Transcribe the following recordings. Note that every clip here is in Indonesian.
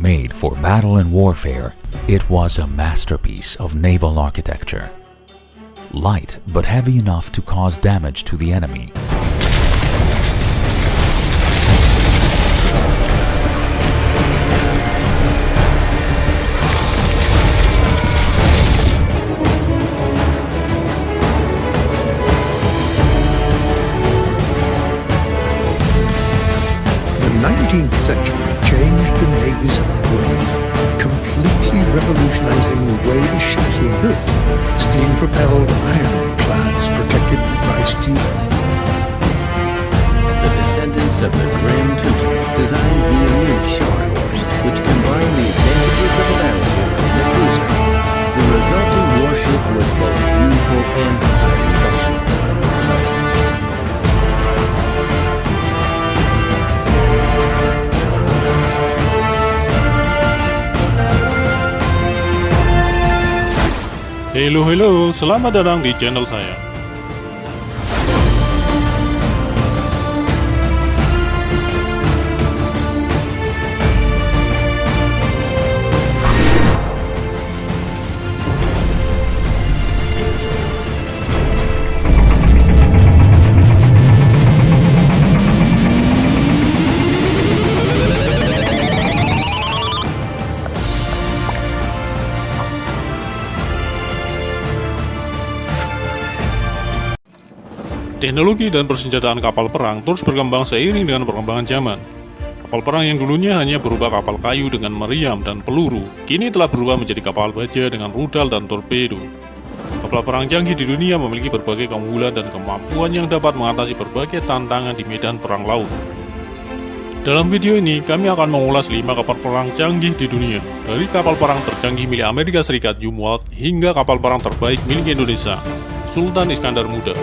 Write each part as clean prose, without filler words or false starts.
Made for battle and warfare, it was a masterpiece of naval architecture. Light but heavy enough to cause damage to the enemy. The 19th century changed the navies of the world, completely revolutionizing the way the ships were built. Steam-propelled ironclads protected by steel. The descendants of the Grim Teutons designed the unique Shard Horse, which combined the advantages of a battleship and a cruiser. The resulting warship was both beautiful and highly functional. Halo, selamat datang di channel saya. Teknologi dan persenjataan kapal perang terus berkembang seiring dengan perkembangan zaman. Kapal perang yang dulunya hanya berupa kapal kayu dengan meriam dan peluru, kini telah berubah menjadi kapal baja dengan rudal dan torpedo. Kapal perang canggih di dunia memiliki berbagai keunggulan dan kemampuan yang dapat mengatasi berbagai tantangan di medan perang laut. Dalam video ini, kami akan mengulas 5 kapal perang canggih di dunia, dari kapal perang tercanggih milik Amerika Serikat Zumwalt hingga kapal perang terbaik milik Indonesia, Sultan Iskandar Muda.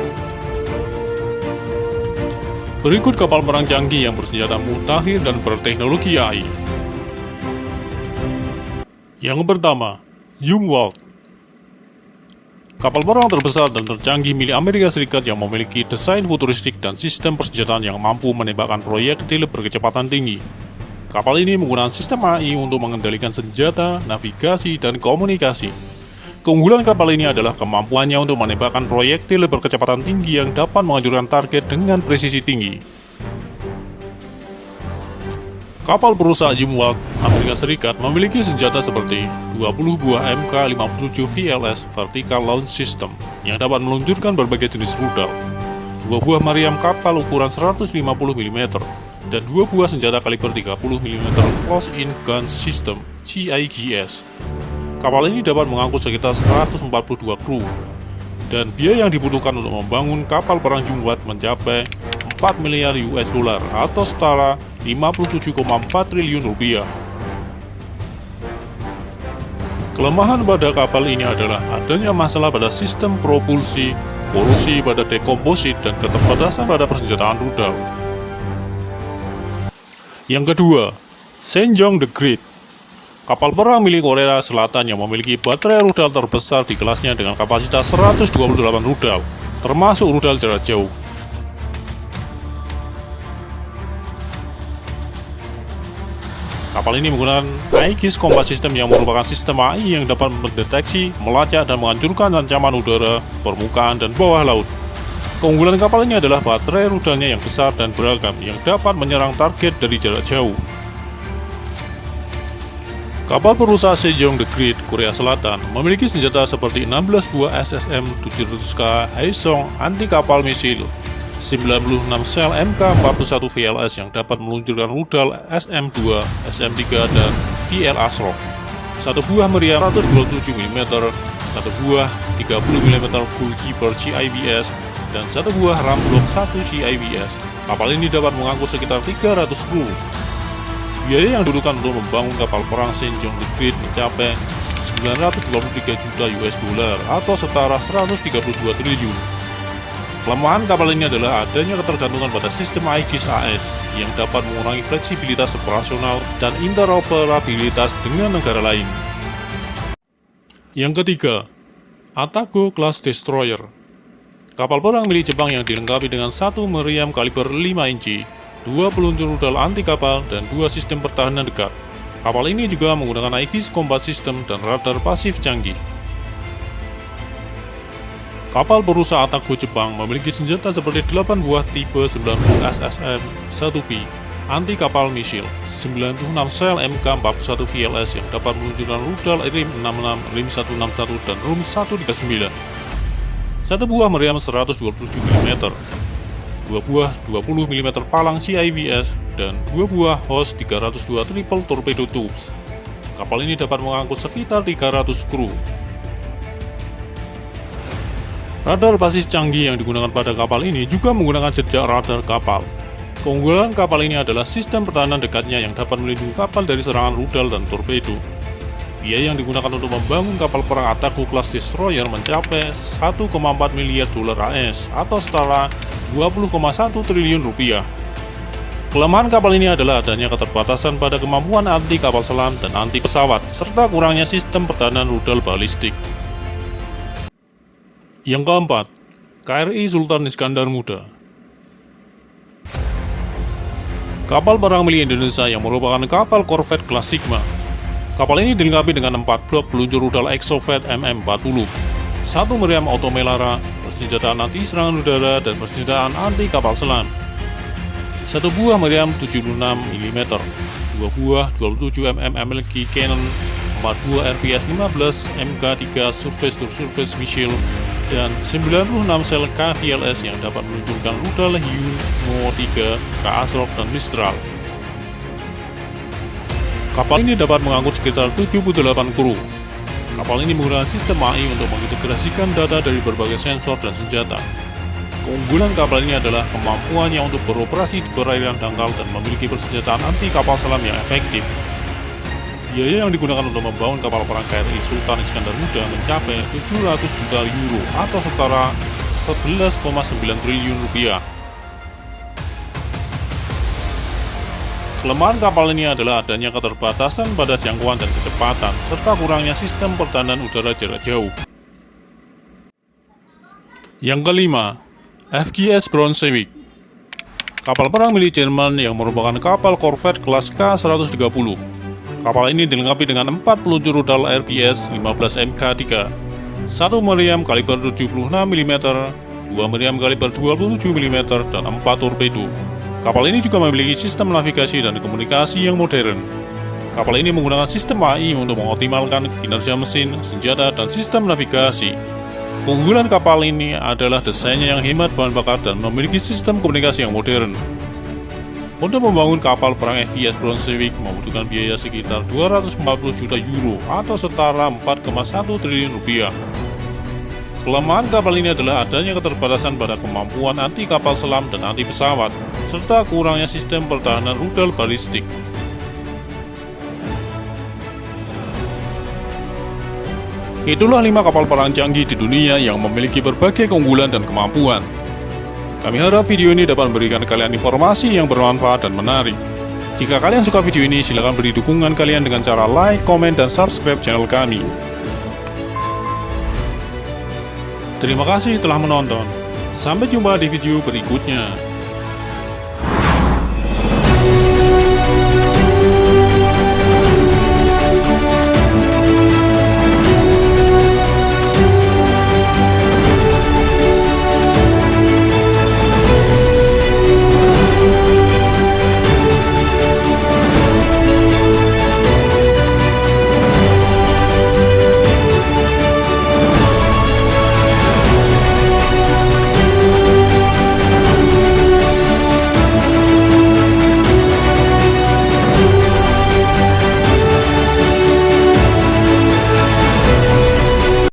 Berikut kapal perang canggih yang bersenjata mutakhir dan berteknologi AI. Yang pertama, Zumwalt. Kapal perang terbesar dan tercanggih milik Amerika Serikat yang memiliki desain futuristik dan sistem persenjataan yang mampu menembakkan proyektil berkecepatan tinggi. Kapal ini menggunakan sistem AI untuk mengendalikan senjata, navigasi, dan komunikasi. Keunggulan kapal ini adalah kemampuannya untuk menembakkan proyektil berkecepatan tinggi yang dapat menghancurkan target dengan presisi tinggi. Kapal perusak Zumwalt Amerika Serikat memiliki senjata seperti 20 buah MK-57 VLS Vertical Launch System yang dapat meluncurkan berbagai jenis rudal, 2 buah meriam kapal ukuran 150 mm, dan 2 buah senjata kaliber 30 mm Close-in Gun System (CIGS). Kapal ini dapat mengangkut sekitar 142 kru, dan biaya yang dibutuhkan untuk membangun kapal perang Zumwalt mencapai 4 miliar US dollar atau setara 57,4 triliun rupiah. Kelemahan pada kapal ini adalah adanya masalah pada sistem propulsi, korosi pada dekomposit, dan keterbatasan pada persenjataan rudal. Yang kedua, Sejong the Great. Kapal perang milik Korea Selatan yang memiliki baterai rudal terbesar di kelasnya dengan kapasitas 128 rudal, termasuk rudal jarak jauh. Kapal ini menggunakan Aegis Combat System yang merupakan sistem AI yang dapat mendeteksi, melacak, dan menghancurkan ancaman udara, permukaan, dan bawah laut. Keunggulan kapal ini adalah baterai rudalnya yang besar dan beragam yang dapat menyerang target dari jarak jauh. Kapal perusak Sejong the Great Korea Selatan memiliki senjata seperti 16 buah SSM-700K Haesong anti-kapal misil, 96 sel MK-41 VLS yang dapat meluncurkan rudal SM-2, SM-3, dan VL Asrock, 1 buah meriam 127 mm, 1 buah 30 mm Bullkeeper CIBS, dan 1 buah ram blok 1 CIBS. Kapal ini dapat mengangkut sekitar 300 kru. Biaya yang dibutuhkan untuk membangun kapal perang Sejong the Great mencapai 923 juta US dollar atau setara 132 triliun. Kelemahan kapal ini adalah adanya ketergantungan pada sistem Aegis AS yang dapat mengurangi fleksibilitas operasional dan interoperabilitas dengan negara lain. Yang ketiga, Atago Class Destroyer. Kapal perang milik Jepang yang dilengkapi dengan 1 meriam kaliber 5 inci, 2 peluncur rudal anti kapal, dan 2 sistem pertahanan dekat. Kapal ini juga menggunakan Aegis Combat System dan radar pasif canggih. Kapal perusa Atago Jepang memiliki senjata seperti 8 buah tipe 90 SSM 1P anti kapal misil, 96 sel MK41 VLS yang dapat meluncurkan rudal RIM 66, RIM 161, dan RUM 139. 1 buah meriam 127 mm, 2 buah 20 mm palang CIVS, dan 2 buah Hos 302 triple torpedo tubes. Kapal ini dapat mengangkut sekitar 300 kru. Radar basis canggih yang digunakan pada kapal ini juga menggunakan jejak radar kapal. Keunggulan kapal ini adalah sistem pertahanan dekatnya yang dapat melindungi kapal dari serangan rudal dan torpedo. Biaya yang digunakan untuk membangun kapal perang Atago kelas destroyer mencapai 1,4 miliar dolar AS atau setara 20,1 triliun rupiah. Kelemahan kapal ini adalah adanya keterbatasan pada kemampuan anti kapal selam dan anti pesawat, serta kurangnya sistem pertahanan rudal balistik. Yang keempat, KRI Sultan Iskandar Muda. Kapal perang milik Indonesia yang merupakan kapal korvet kelas Sigma. Kapal ini dilengkapi dengan 4 blok peluncur rudal Exocet MM40, 1 meriam automelara, persenjataan anti serangan udara, dan persenjataan anti kapal selam. 1 buah meriam 76 mm, 2 buah 27 mm MLG Cannon, 4 buah RPS 15 MK3 surface-to-surface missile, dan 96 sel KVLS yang dapat meluncurkan rudal Hiu 3, K-Asrock, dan Mistral. Kapal ini dapat mengangkut sekitar 78 kru. Kapal ini menggunakan sistem AI untuk mengintegrasikan data dari berbagai sensor dan senjata. Keunggulan kapal ini adalah kemampuannya untuk beroperasi di perairan dangkal dan memiliki persenjataan anti kapal selam yang efektif. Biaya yang digunakan untuk membangun kapal perang KRI Sultan Iskandar Muda mencapai 700 juta euro atau setara 11,9 triliun rupiah. Kelemahan kapal ini adalah adanya keterbatasan pada jangkauan dan kecepatan, serta kurangnya sistem pertahanan udara jarak jauh. Yang kelima, FGS Brunswick. Kapal perang milik Jerman yang merupakan kapal korvet kelas K-130. Kapal ini dilengkapi dengan 4 peluncur rudal RPS 15 MK3, 1 meriam kaliber 76 mm, 2 meriam kaliber 27 mm, dan 4 torpedo. Kapal ini juga memiliki sistem navigasi dan komunikasi yang modern. Kapal ini menggunakan sistem AI untuk mengoptimalkan kinerja mesin, senjata, dan sistem navigasi. Keunggulan kapal ini adalah desainnya yang hemat bahan bakar dan memiliki sistem komunikasi yang modern. Untuk membangun kapal perang FGS Brunswick membutuhkan biaya sekitar 240 juta euro atau setara 4,1 triliun rupiah. Kelemahan kapal ini adalah adanya keterbatasan pada kemampuan anti kapal selam dan anti pesawat, serta kurangnya sistem pertahanan rudal balistik. Itulah 5 kapal perang canggih di dunia yang memiliki berbagai keunggulan dan kemampuan. Kami harap video ini dapat memberikan kalian informasi yang bermanfaat dan menarik. Jika kalian suka video ini, silakan beri dukungan kalian dengan cara like, komen, dan subscribe channel kami. Terima kasih telah menonton. Sampai jumpa di video berikutnya.